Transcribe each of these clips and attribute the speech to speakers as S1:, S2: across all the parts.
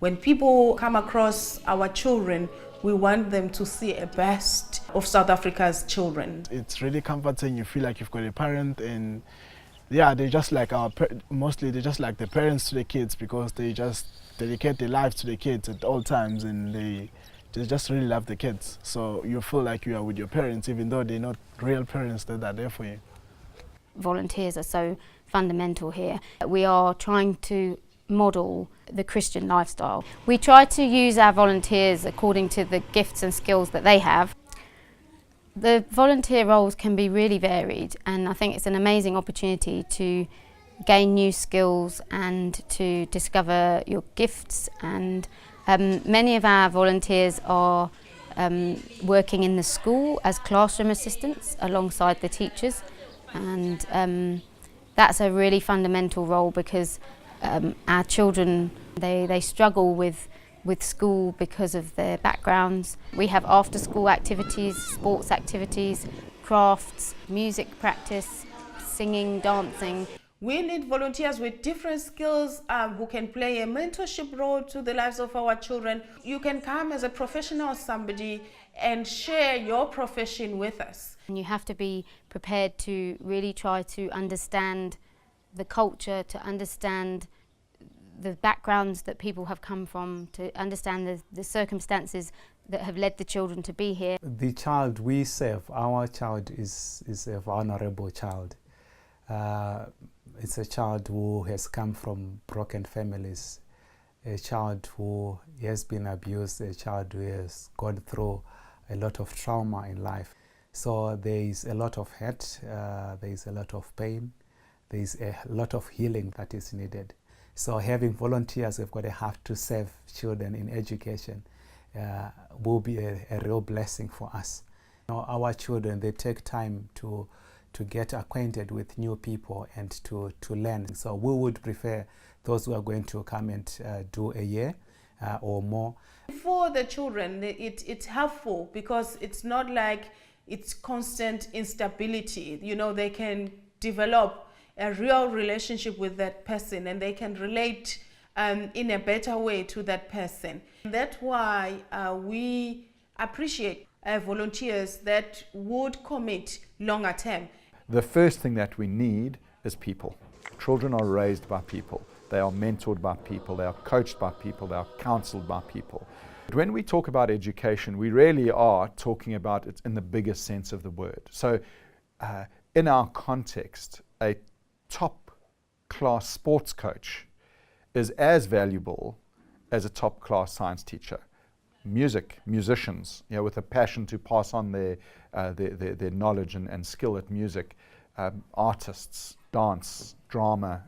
S1: When people come across our children, we want them to see a best of South Africa's children.
S2: It's really comforting. You feel like you've got a parent, and yeah, they're just like mostly they're just like the parents to the kids, because they just dedicate their lives to the kids at all times, and they just really love the kids. So you feel like you are with your parents, even though they're not real parents that are there for you.
S3: Volunteers are so fundamental here. We are trying to model the Christian lifestyle. We try to use our volunteers according to the gifts and skills that they have. The volunteer roles can be really varied, and I think it's an amazing opportunity to gain new skills and to discover your gifts. And many of our volunteers are working in the school as classroom assistants alongside the teachers, and that's a really fundamental role, because our children, they struggle with school because of their backgrounds. We have after school activities, sports activities, crafts, music practice, singing, dancing.
S1: We need volunteers with different skills who can play a mentorship role to the lives of our children. You can come as a professional or somebody and share your profession with us.
S3: And you have to be prepared to really try to understand the culture, to understand the backgrounds that people have come from, to understand the circumstances that have led the children to be here.
S4: The child we serve, our child is a vulnerable child. It's a child who has come from broken families, a child who has been abused, a child who has gone through a lot of trauma in life. So there is a lot of hurt, there is a lot of pain, there is a lot of healing that is needed. So having volunteers who've got a heart to serve children in education will be a real blessing for us. You know, our children, they take time to get acquainted with new people and to learn. So we would prefer those who are going to come and do a year or more.
S1: For the children, it's helpful because it's not like it's constant instability. You know, they can develop a real relationship with that person, and they can relate in a better way to that person. That's why we appreciate volunteers that would commit longer term.
S5: The first thing that we need is people. Children are raised by people. They are mentored by people. They are coached by people. They are counseled by people. When we talk about education, we really are talking about it in the biggest sense of the word. So in our context, a top-class sports coach is as valuable as a top-class science teacher. Musicians, you know, with a passion to pass on their knowledge and skill at music, artists, dance, drama,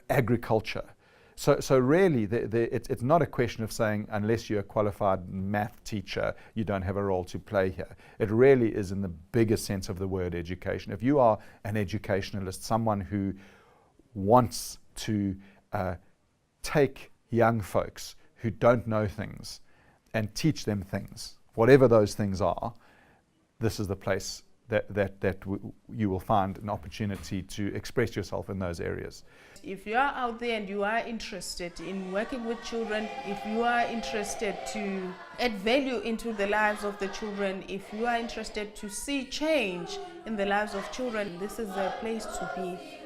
S5: agriculture. So really, it's not a question of saying unless you're a qualified math teacher, you don't have a role to play here. It really is in the biggest sense of the word education. If you are an educationalist, someone who wants to take young folks who don't know things and teach them things, whatever those things are, this is the place that you will find an opportunity to express yourself in those areas.
S1: If you are out there and you are interested in working with children, if you are interested to add value into the lives of the children, if you are interested to see change in the lives of children, this is a place to be.